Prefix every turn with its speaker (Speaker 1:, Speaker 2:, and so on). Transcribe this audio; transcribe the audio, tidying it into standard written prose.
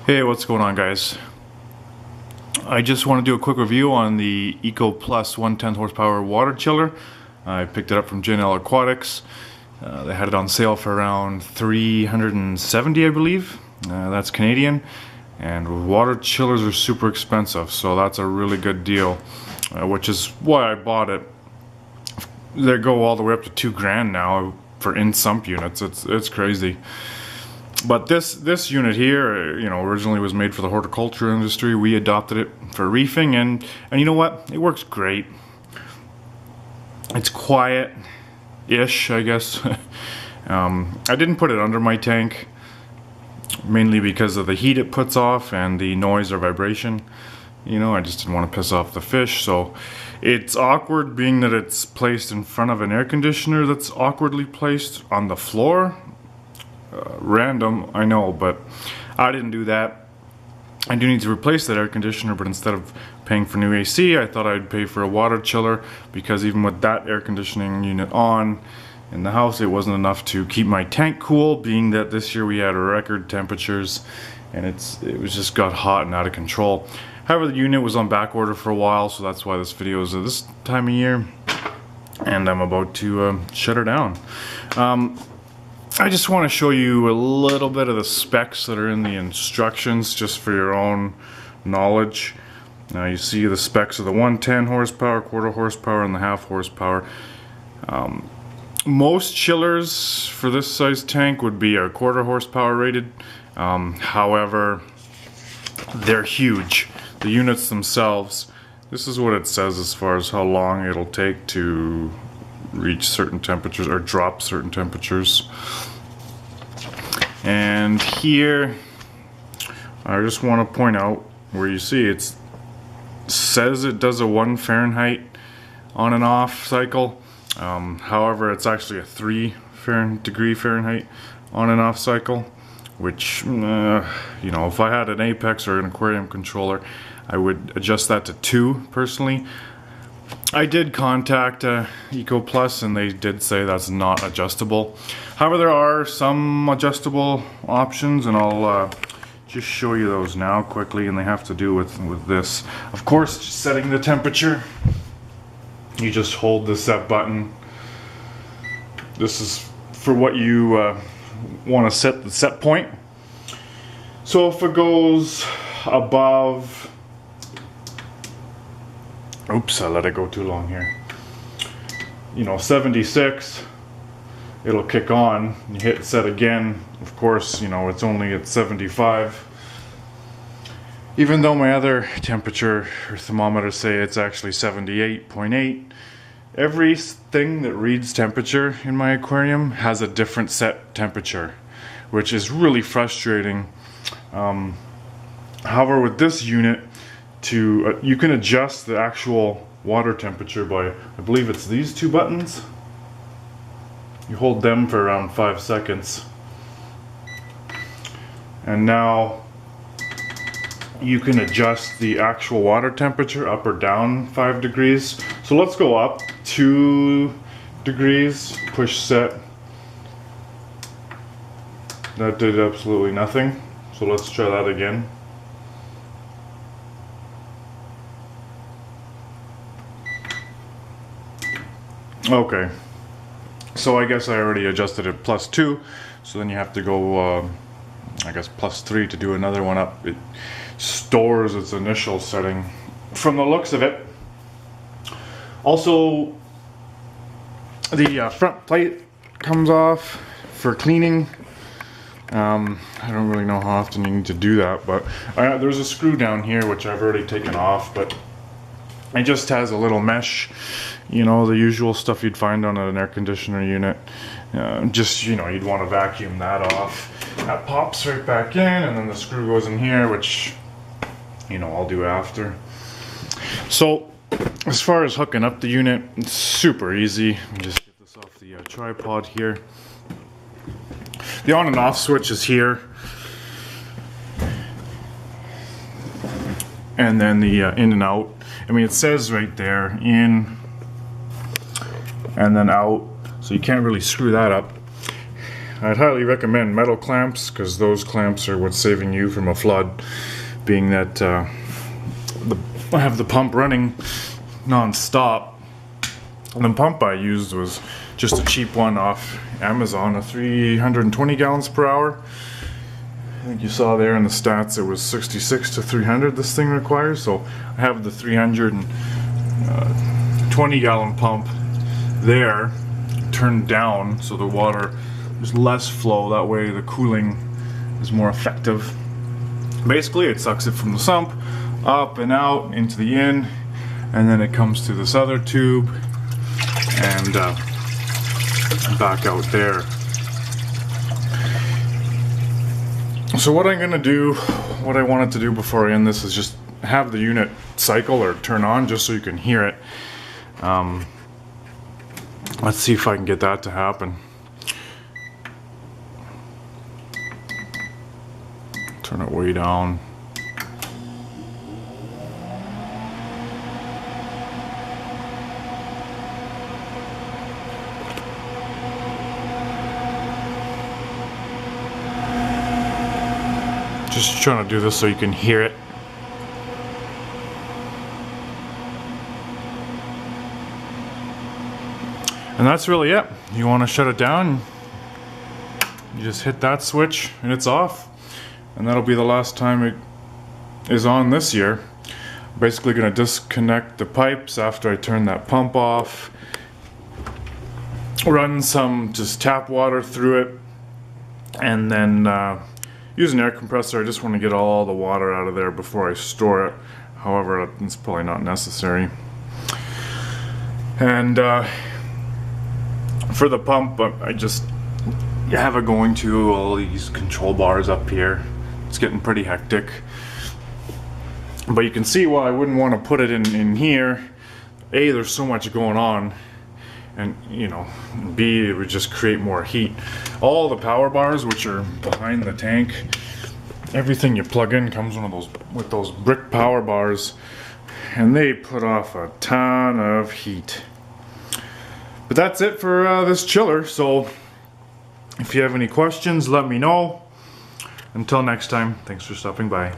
Speaker 1: Hey, what's going on, guys? I just want to do a quick review on the Ecoplus 110 horsepower water chiller. I picked it up from J&L Aquatics. They had it on sale for around $370, I believe. That's Canadian. And water chillers are super expensive, so that's a really good deal, which is why I bought it. They go all the way up to $2,000 now for in-sump units. It's crazy. But this unit here, originally was made for the horticulture industry. We adopted it for reefing, and you know what? It works great. It's quiet-ish, I guess. I didn't put it under my tank, mainly because of the heat it puts off and the noise or vibration. I just didn't want to piss off the fish, so it's awkward being that it's placed in front of an air conditioner that's awkwardly placed on the floor. Random, I know, but I didn't do that. I do need to replace that air conditioner, but instead of paying for new AC, I thought I'd pay for a water chiller, because even with that air conditioning unit on in the house, it wasn't enough to keep my tank cool, being that this year we had record temperatures and it was just got hot and out of control. However, the unit was on back order for a while, so that's why this video is at this time of year, and I'm about to shut her down. I just want to show you a little bit of the specs that are in the instructions, just for your own knowledge. Now you see the specs of the 110 horsepower, quarter horsepower, and the half horsepower. Most chillers for this size tank would be a quarter horsepower rated. However, they're huge. The units themselves, this is what it says as far as how long it'll take to reach certain temperatures or drop certain temperatures. And here I just want to point out where you see it says it does a 1 Fahrenheit on and off cycle. However, it's actually a 3 degree Fahrenheit on and off cycle, which if I had an Apex or an aquarium controller, I would adjust that to 2 personally. I did contact Ecoplus, and they did say that's not adjustable. However, there are some adjustable options, and I'll just show you those now quickly, and they have to do with this. Of course, setting the temperature. You just hold the set button. This is for what you want to set the set point. So if it goes above... Oops, I let it go too long here. 76, it'll kick on. You hit set again. Of course, it's only at 75. Even though my other temperature or thermometer say it's actually 78.8. Everything that reads temperature in my aquarium has a different set temperature, which is really frustrating. However, with this unit, you can adjust the actual water temperature by, I believe it's these 2 buttons. You hold them for around 5 seconds, and now you can adjust the actual water temperature up or down 5 degrees. So let's go up 2 degrees, push set. That did absolutely nothing, so let's try that again. Okay, so I guess I already adjusted it +2, so then you have to go, I guess +3 to do another one up. It stores its initial setting from the looks of it. Also, the front plate comes off for cleaning. I don't really know how often you need to do that, but there's a screw down here which I've already taken off, but it just has a little mesh, the usual stuff you'd find on an air conditioner unit. You'd want to vacuum that off. That pops right back in, and then the screw goes in here, which, I'll do after. So, as far as hooking up the unit, it's super easy. Let me just get this off the tripod here. The on and off switch is here. And then the in and out. It says right there, in and then out, so you can't really screw that up. I'd highly recommend metal clamps, because those clamps are what's saving you from a flood, being that I have the pump running non-stop. And the pump I used was just a cheap one off Amazon, a 320 gallons per hour. I think you saw there in the stats it was 66 to 300 this thing requires, so I have the 320 gallon pump there turned down so the water, there's less flow, that way the cooling is more effective. Basically it sucks it from the sump up and out into the in, and then it comes to this other tube and back out there. So what I'm gonna do, what I wanted to do before I end this is just have the unit cycle or turn on just so you can hear it. Let's see if I can get that to happen. Turn it way down. Just trying to do this so you can hear it. And that's really it. You want to shut it down, you just hit that switch and it's off. And that'll be the last time it is on this year. Basically going to disconnect the pipes after I turn that pump off. Run some just tap water through it. And then use an air compressor. I just want to get all the water out of there before I store it. However, it's probably not necessary. And for the pump, I just have it going to all these control bars up here. It's getting pretty hectic. But you can see why I wouldn't want to put it in here. A, there's so much going on. And, you know, B, it would just create more heat. All the power bars, which are behind the tank, everything you plug in comes with those brick power bars, and they put off a ton of heat. But that's it for this chiller. So if you have any questions, let me know. Until next time, thanks for stopping by.